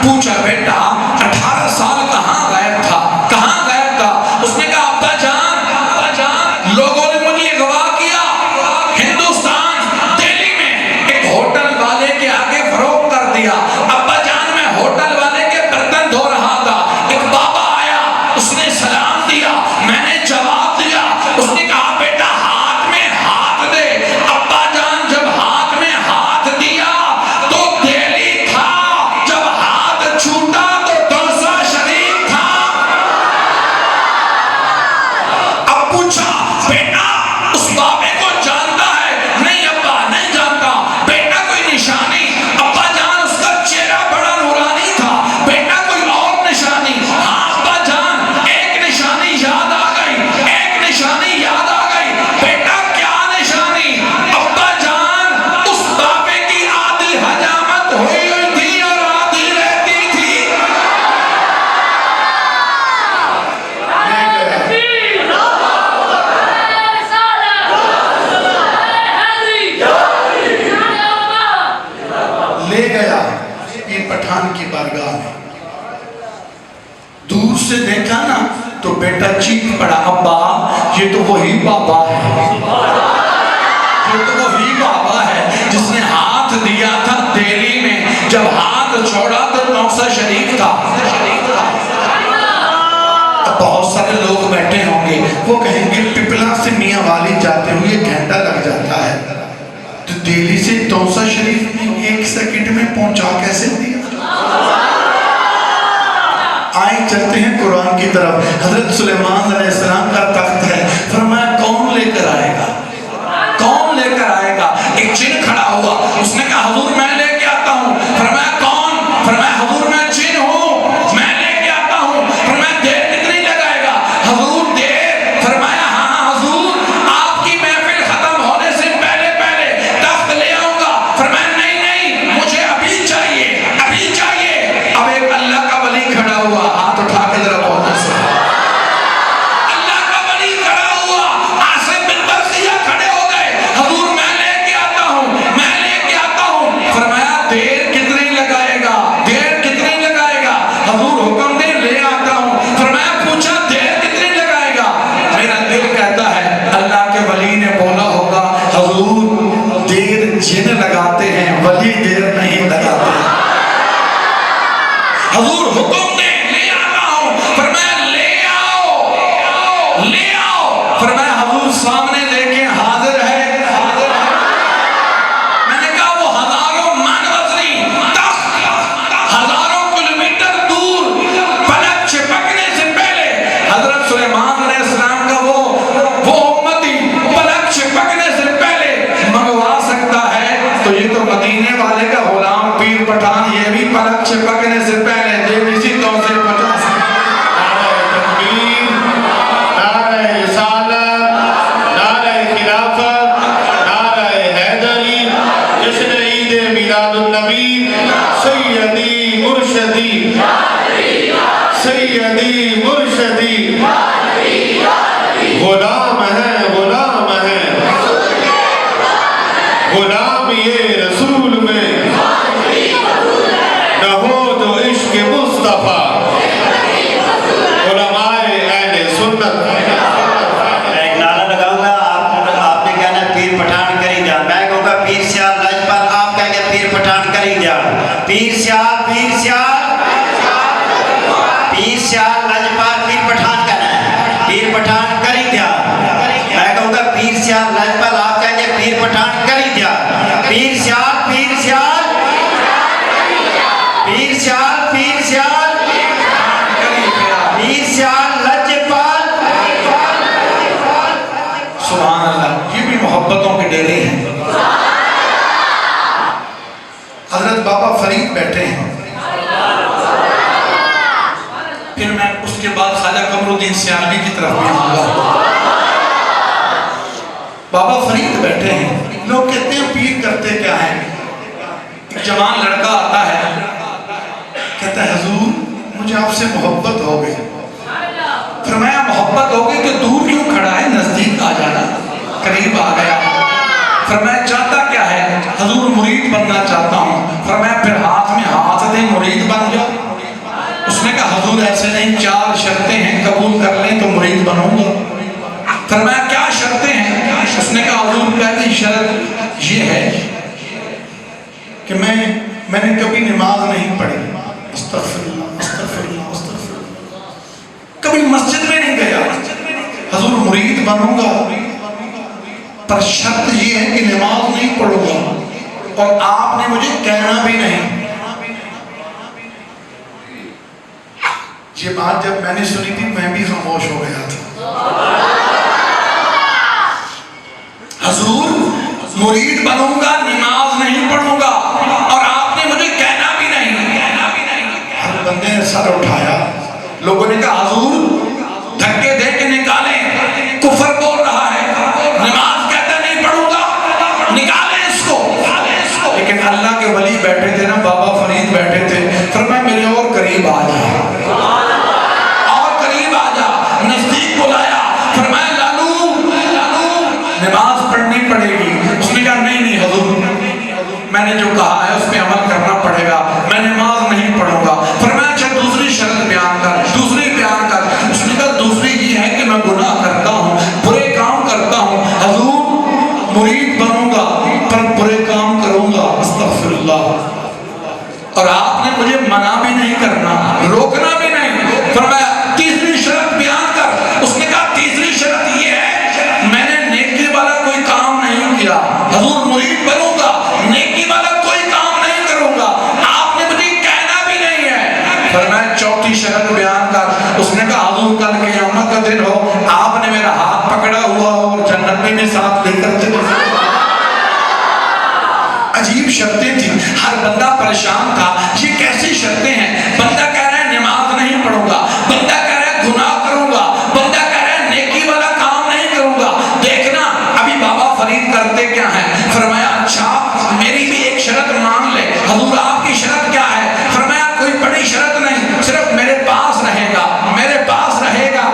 पूछा बेटा 18 साल कहाँ गायब था, कहाँ गायब था? उसने कहा अब्बा जान लोगों ने मुझे अगवा किया, हिंदुस्तान दिल्ली में एक होटल वाले के आगे फरोख्त कर दिया। अब्बा जान मैं होटल वाले के बर्तन धो रहा था, एक बाबा आया, उसने सलाम दिया, मैंने जवाब दिया। उसने कहा बेटा हाथ में हाथ दे। अब्बा जान जब हाथ में हाथ दिया तो दिल्ली था, जब हाथ छूटा तो दौसा शरीफ था। अब पूछा बेटा उस बाबे को जानता है? नहीं अब्बा नहीं जानता। बेटा कोई निशानी? अब्बा जान उसका चेहरा बड़ा नूरानी था। बेटा कोई और निशानी? हाँ अब्बा जान एक निशानी याद आ गई, एक निशानी याद आ गई। बेटा क्या निशानी? अब्बा जान उस बाबे की आधी हजामत हुई थी और आधी रहती थी। ले गया ये पठान की बारगाह में। दूर से देखा ना तो बेटा चीख पड़ा, अब्बा ये तो वही बाबा है, ये तो वही बाबा है जिसने हाथ दिया था दिल्ली में, जब हाथ छोड़ा तो दौसा शरीफ था। अब बहुत सारे लोग बैठे होंगे, वो कहेंगे पिपला से मियां वाली जाते हुए घंटा लग जाता है, तो दिल्ली से दौसा शरीफ 1 सेकंड में पहुंचा कैसे दिया? आए चलते हैं कुरान की तरफ। हजरत सुलेमान अलैहिस्सलाम का तख्त है, फरमाया कौन लेकर आएगा, कौन लेकर आएगा? एक जिन खड़ा हुआ, उसने कहा हुजूर मैं लेके आता हूँ। फरमाया कौन? फरमाया हुजूर मैं जिन हूँ, मैं लेके आता हूँ। फरमाया देर कितनी लगाएगा? हुजूर देर? फरमाया हाँ हुजूर आपकी महफिल खत्म होने से पहले पहले तख्त ले आऊंगा। फरमाया नहीं नहीं मुझे अभी चाहिए, अभी चाहिए। अब एक अल्लाह का वली खड़ा हुआ, हाथ उठा के जरा बहुत से अल्लाह का वली खड़ा हुआ, आसिफ बिन बरसिया खड़े हो गए, हुजूर मैं लेके आता हूँ, मैं लेके आता हूँ। फरमाया देर कितनी लगाएगा, देर कितनी लगाएगा? हुजूर हुक्म दे ले आता हूँ। फरमाया पूछा देर कितनी लगाएगा? मेरा दिल कहता है अल्लाह के वली ने बोला होगा हुजूर देर जिन लगाते हैं, वली देर नहीं लगाते। हुजूर हुक्म दे ले आता हूँ। फरमाया ले आओ, ले आओ। फरमाया हुजूर सामने देखें हाजिर है, हाजिर है। मैंने कहा वो हजारों मन वजनी तख्त, हजारों किलोमीटर दूर, पलक झपकने से पहले हजरत सुलेमान अलैहिस्सलाम का वो उम्मती पलक झपकने से पहले मंगवा सकता है, तो ये तो मदीने वाले का गुलाम पीर पठान ये भी पलक झपकने से पहले इसी तौर से 50 सैयदी मुर्शदी गुलाम है, गुलाम है, गुलाम ये रसूल में न हो तो इश्क मुस्तफा उलमाए अहले सुन्नत। एक नारा लगाऊंगा, आपने कहना पीर पठान करी जा, मैं कहूँगा पीर सियाल लजपत, आप कहेंगे पीर पठान करी जा। पीर सियाल, पीर सियाल, पीर सियाल लजपत, पीर पठान कहना है, पीर पठान करी जा। मैं कहूँगा पीर सियाल लजपत, आप कहेंगे पीर पठान करी जा। पीर सियाल, पीर सियाल, पीर सियाल, पीर सियाल, पीर सियाल लजपत। सुभान अल्लाह, ये भी मोहब्बतों के डेरे हैं। हजरत बाबा फरीद बैठे हैं, फिर मैं उसके बाद ख्वाजा कमरुद्दीन सियालवी की तरफ भी आऊंगा। बाबा फरीद बैठे हैं, लोग कहते हैं पीर करते क्या है? एक जवान लड़का आता है, कहता है हुजूर मुझे आपसे मोहब्बत हो गई। फरमाया मोहब्बत हो गई कि दूर क्यों खड़ा है, नजदीक आ जाना। करीब आ गया, फरमाया चाहता क्या है? हुजूर मुरीद बनना चाहता हूँ। फरमाया फिर हाथ में हाथ दे मुरीद बन जा। उसने कहा हुजूर ऐसे नहीं, 4 शर्तें हैं, कबूल कर लें तो मुरीद बनूंगा। फरमाया क्या शर्तें हैं? उसने कहा हुजूर पहली शर्त ये है कि मैंने कभी नमाज नहीं पढ़ी, अस्तगफिरुल्लाह अस्तगफिरुल्लाह अस्तगफिरुल्लाह, कभी मस्जिद में नहीं गया। हुजूर मुरीद बनूंगा पर शर्त ये है कि नमाज नहीं पढ़ूंगा और आपने मुझे कहना भी नहीं। ये बात जब मैंने सुनी थी मैं भी खामोश हो गया था। हुजूर मुरीद बनूंगा, नमाज नहीं पढ़ूंगा और आपने मुझे कहना भी नहीं। हर बंदे ने सर उठाया। लोगों ने कहा हुजूर धक्के दे के निकालें, कुफर बोल रहा है, नमाज कहता नहीं पढ़ूंगा, निकालें इसको। लेकिन अल्लाह के वली बैठे थे ना, बाबा फरीद बैठे थे, फरमाया मेरे और करीब आ जा, और करीब आ जा। नजदीक बुलाया, फरमाया लालू नमाज पढ़नी पड़ेगी। उसने कहा नहीं हुजूर मैंने जो कहा है उस पर अमल करना पड़ेगा, मैं नमाज नहीं पढ़ूंगा। फरमाया अच्छा दूसरी शर्त बयान कर, दूसरी बयान कर। उसने कहा दूसरी ये है कि मैं गुनाह करता हूँ, बुरे काम करता हूँ। हुजूर मुरीद बनूंगा पर बुरे काम करूंगा, अस्तगफिरुल्लाह, और आपने मुझे मना भी नहीं करना, रोकना भी नहीं। फरमाया तीसरी शर्त बयान कर। उसने कहा तीसरी शर्त ये है मैंने नेकी वाला कोई काम नहीं किया। हुजूर मुरीद बनूंगा, नेकी वाला कोई काम नहीं करूंगा, आपने मुझे कहना भी नहीं है। फरमाया चौथी शर्त बयान कर। उसने कहा हुजूर कल क़यामत का दिन हो, आपने मेरा हाथ पकड़ा हुआ हो और जन्नत में साथ लेकर चले। अजीब शर्तें थी, हर बंदा परेशान था। ये कैसी शर्तें हैं? बंदा कह रहा है नमाज नहीं पढ़ूंगा, बंदा कह रहा है गुनाह करूंगा, बंदा कह रहा है नेकी वाला काम नहीं करूंगा। देखना अभी बाबा फरीद करते क्या है। फरमाया अच्छा मेरी भी एक शर्त मान ले। हुजूर आपकी शर्त क्या है? फरमाया कोई बड़ी शर्त नहीं, सिर्फ मेरे पास रहेगा, मेरे पास रहेगा,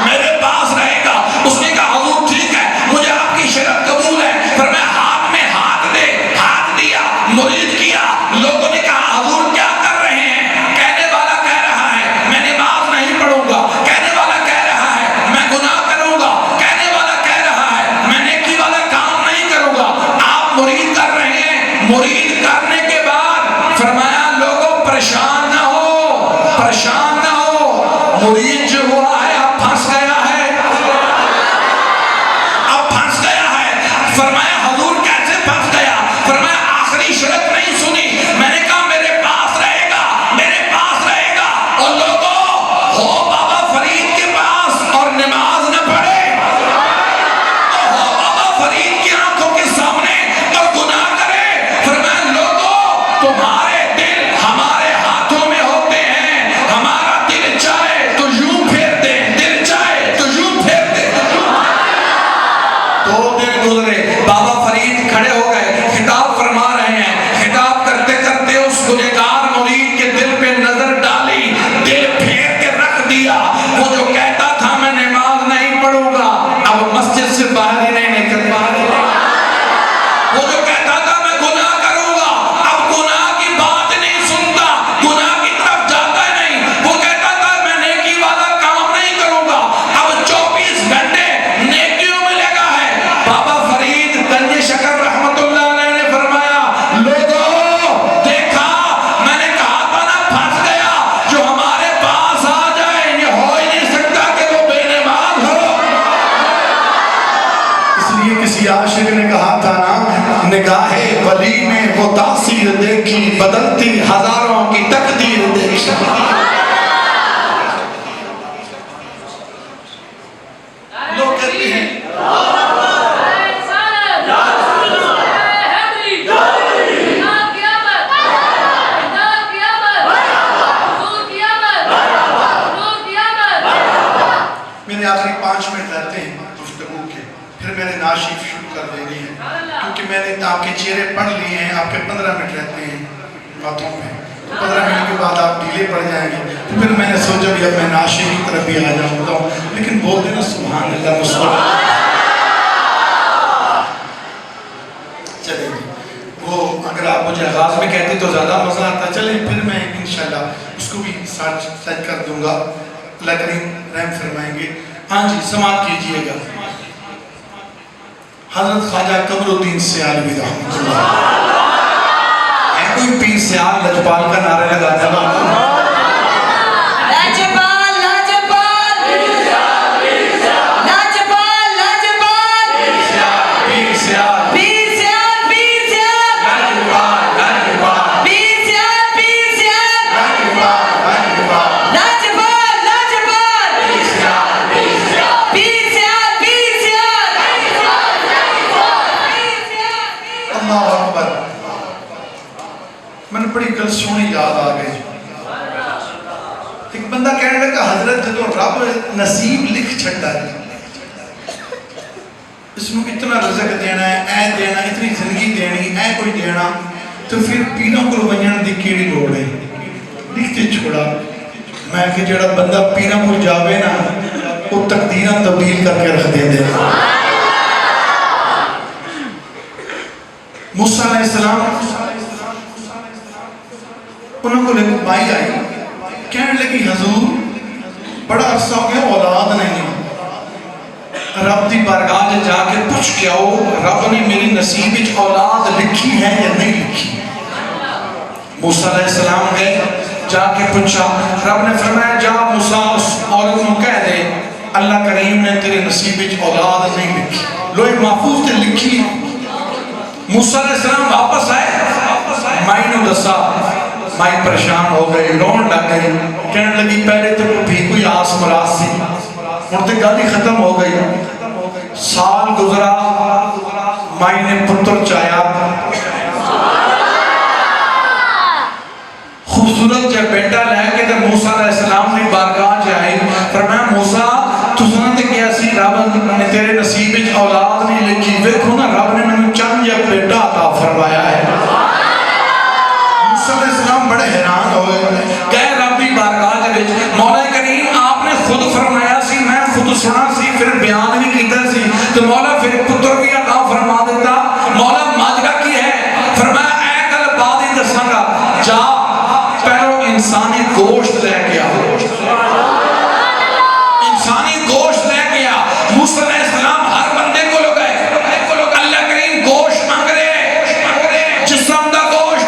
मेरे पास रहेगा। उसने कहा हुजूर ठीक है, मुझे आपकी शर्त कबूल है। फरमाया हाथ में हाथ दे, हाथ दिया, मुरीद किया। लोगों ने कहा हुजूर क्या कर रहे हैं? कहने वाला कह रहा है मैं नमाज नहीं पढ़ूंगा, कहने वाला कह रहा है मैं गुनाह करूंगा, कहने वाला कह रहा है मैं नेकी वाला काम नहीं करूंगा। आप मुरीद कर रहे हैं। मुरीद करने के बाद फरमाया लोगों परेशान ना हो, परेशान ना हो। मुरीद जो हुआ है अब फंस गया है, अब फंस गया है। फरमाया हुजूर कैसे फंस गया? फरमाया आखिरी शर्त नहीं सुनी, मैंने कहा मेरे पास रहेगा, मेरे पास रहेगा। और लोगों हो बाबा फरीद के पास और नमाज न पढ़े, हो बाबा फरीद की आंखों के सामने और गुनाह करे। फरमाया लोगों तुम्हारे दिल हमारे हाथों में होते हैं, हमारा दिल चाहे तो यूं फेर दे, दिल चाहे तो यूं फेर दे। 2 दिन गुजरे, बाबा फरीद खड़े हो गए, खिताब फरमा रहे हैं। खिताब करते करते उस गुनहगार मुरीद के दिल पे नजर डाली, दिल फेर के रख दिया। वो जो कहता था मैं नमाज नहीं पढ़ूंगा, अब मस्जिद से बाहर ही नहीं निकल पा रहा। वो जो कहता था मैं गुनाह करूंगा, अब गुनाह की बात नहीं सुनता, गुनाह की तरफ जाता नहीं। वो कहता था मैं नेकी वाला काम नहीं करूंगा, अब 24 घंटे नेकियों में लगा है। बाबा फरीद तंजे शकर रहमतुल्लाह अलैह ने फरमाया लोगों देखा, मैंने कहा था ना फंस गया। जो हमारे पास आ जाए ये हो ही नहीं सकता कि वो बेनमाज हो। इसलिए किसी आशिक ने कहा था ना, निगाहे वली में वो तासीर देखी, बदलती हजारों की तकदीर देखी। लोग कहते हैं मेरे आखिरी 5 मिनट रहते हैं गुफ्तगू के, फिर मैंने नाशिफ शुरू कर देनी है, क्योंकि मैंने आपके चेहरे पढ़ लिए हैं। आपके 15 मिनट रहते हैं बातों में, तो 15 मिनट के बाद आप ढीले पड़ जाएंगे। तो फिर मैंने सोचा भी अब मैं नाशिफ की तरफ भी आ जाऊँगा, लेकिन बोल देना सुभान अल्लाह मुस्लिम। चलेंगे वो अगर सच कर दूंगा, अल्लाह करीम रहम फरमाएंगे। हाँ जी, समाप्त कीजिएगा। हजरत ख्वाजा कमरुद्दीन सियालवी रहमतुल्लाह, है कोई पीर सियाल लजपाल का नारा लगाने वाला? लाजपाल लाजपाल लाजपाल लाजपाल पीर सियाल पीर सियाल पीर सियाल लाजपाल लाजपाल पीर सियाल पीर सियाल लाजपाल लाजपाल लाजपाल लाजपाल पीर सियाल पीर सियाल पीर सियाल अल्लाह अकबर। मैंने बड़ी गल सोहनी याद आ गई। एक बंदा कहने लगा, हजरत जो रब नसीब लिख छड़ा है, इसमें इतना रज़क देना है, ऐ देना, इतनी जिंदगी देनी, ऐ कोई देना, तो फिर पीरों को वजन की केड़ी लोड़ है? लिखते छोड़ा। मैं कि जेड़ा बंदा पीरों को जावे ना, वो तकदीरां तब्दील करके रख देंदे। मूसा अलैहिस्सलाम उन्होंने को एक माई आई, कहने लगी, हजूर बड़ा अरसा हो गया औलाद नहीं, रब की बारगाह में जाके पूछ के आओ, रब ने मेरी नसीब विच औलाद लिखी है या नहीं लिखी। मूसा अलैहिस्सलाम गए, जाके पूछा, रब ने फरमाया, जा मूसा उस औरत को कह दे, अल्लाह करीम ने तेरे नसीब विच औलाद नहीं लिखी, लोहे महफूज से लिखी। मूसा अलैहिस्सलाम वापस आए, माई ने दसा, माई परेशान हो गई, रोन लग गई, कहने लगी, पहले तो भी कोई आस मुराद सी, हुण तो गल ही खत्म हो गई। साल गुजरा, माई ने पुत्र चाया, खूबसूरत जब बेटा लैके तो मूसा अलैहिस्सलाम ने बारगाह च आई, फरमाया, मूसा तुसां ते क्या सी, रब ने तेरे नसीब विच औलाद नहीं लिखी, देखो ना रब ने मैनूं चंद एक बेटा अता फरमाया है। मूसा अलैहिस्सलाम बड़े हैरान हो गए, कह रब की बारगाह दे विच, मौला करीम आपने खुद फरमाया सी, मैं खुद सुना सी, फिर बयान भी कीता सी, तो मौला फिर पुत्र भी अता फरमा दिता, मौला माजरा की है? फरमाया, ऐ गल बाद ही दसांगा, जा पहलो इंसानी गोश्त लेके आ, इंसानी गोश्त लेके आ। मूसा अलैहिस्सलाम हर बंदे को लोग अल्लाह करीम गोश्त मांग रहे, जिस्म दा गोश्त।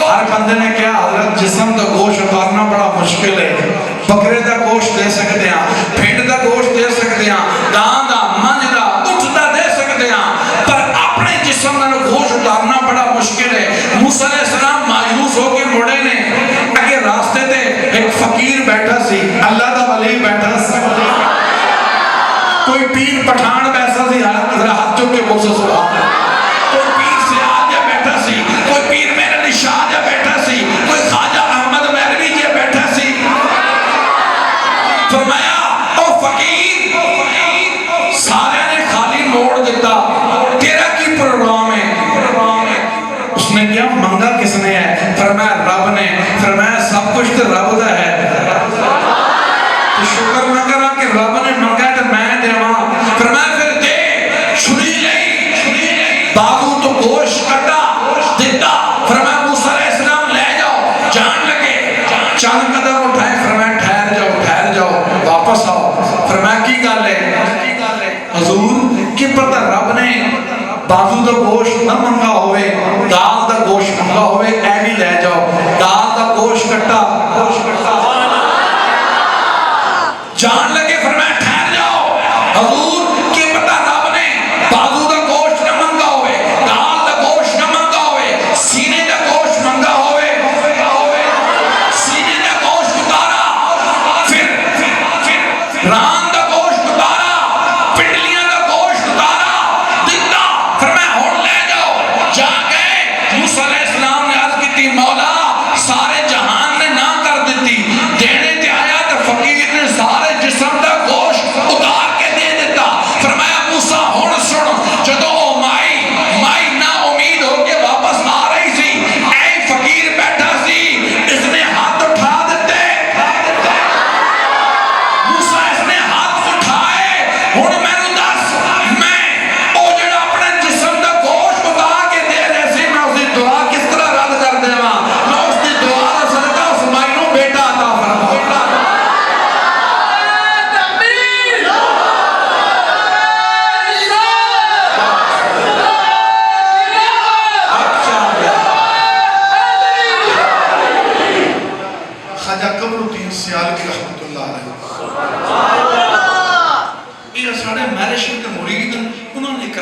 हर बंदे ने क्या, हजरत जिस्म दा गोश्त उतारना बड़ा मुश्किल है, बकरे दा गोश्त दे सकते हैं, भेड़ दा गोश्त दे सकते हैं, गां दा, मंझ दा, ऊंट दा दे सकते हैं, पर अपने जिस्म दा गोश्त उतारना बड़ा मुश्किल है। मूसा अलैहिस्सलाम मायूस होके मुड़े ने, अगे रास्ते ते एक फकीर बैठा सी, अल्लाह दा वली बैठा सी, कोई पीर पठान बैठा सी, हाथ चुक के बोल सुभान, कोई पीर सियाल जा बैठा सी, कोई पीर मेरे अली शाह जा बैठा सी, कोई ख्वाजा अहमद महलवी जा बैठा सी। फरमाया, ओ फकीर, सारे ने खाली मोड़ दिता, तेरा की प्रोग्राम है? उसने क्या मंगा किसने है? फरमाया, रब ने। फरमाया, सब कुछ तो रब दा है, तो शुक्र ना करा कि रब ने मंगा तो मैं देवा। फरमाया, फिर दे। छुरी लई, बाबू तो गोश्त कटा दिता। फरमाया, मूसा अलैहिस्सलाम ले जाओ, जान लगे, चंद कदम उठाए, फरमाया, ठहर जाओ, वापस आओ। फरमाया, की गल है? हजूर की पता रब ने बाजू का गोश्त ना मंगा होवे, दाल का गोश्त मंगा होवे, ऐ भी ले जाओ, दाल का गोश्त कट्टा, जान लगे। फरमाया, ठहर जाओ, हजूर की पता रब ने बाजू का गोश्त ना मंगा होवे, दाल का गोश्त ना मंगा होवे, सीने का गोश्त मंगा होवे, सीने का गोश्त उतारा, फिर रान का गोश्त उतारा, पिंडलियां का गोश्त उतारा, दिता। फरमाया, हुण ले जाओ। जा गए। मूसा अलैहिस्सलाम ने अर्ज की, मौला सारे जहान ने ना कर दी, देने ते आया तो फकीर ने सारे जिस्म का गोश्त उतार के दे दिता। फरमाया, मूसा हुण सुन, जदों ओ माई ना उम्मीद होके वापस आ रही सी, ऐ फकीर बैठा सी, इसने हाथ उठा दिते। मूसा इसने हाथ उठाए, हुण मैनू दस, मैं ओ जेड़ा अपने जिस्म का गोश्त उतार के दे रहे सी, मैं उसकी दुआ किस तरह रद्द कर देवां? मैं उसकी दुआ दा सदका उस माई नूं बेटा अता फरमा।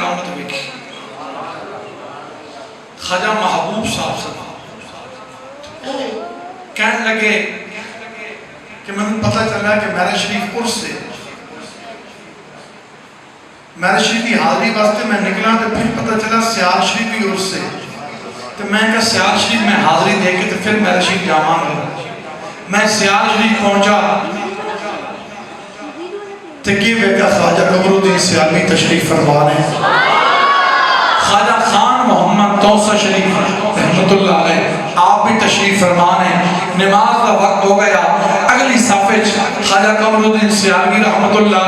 करामत देखी ख्वाजा महबूब साहब से कहने लगे कि मैंने पता चला कि मेरा शरीफ उर्स से मेरे शरीफ की हाजिरी वास्ते मैं निकला तो फिर पता चला सियाल शरीफ की उर्स से तो मैं क्या सियाल शरीफ में हाजिरी दे के तो फिर मेरा शरीफ जावांगा मैं सियाल शरीफ पहुंचा तो की बेटा ख्वाजा कमरुद्दीन सियालवी तशरीफ फरमा रहे ख्वाजा खान मोहम्मद तौसा शरीफ रहमतुल्लाह अलैह आप भी तशरीफ फरमा रहे नमाज का वक्त हो गया अगली साफे ख्वाजा कमरुद्दीन सियालवी रहमतुल्लाह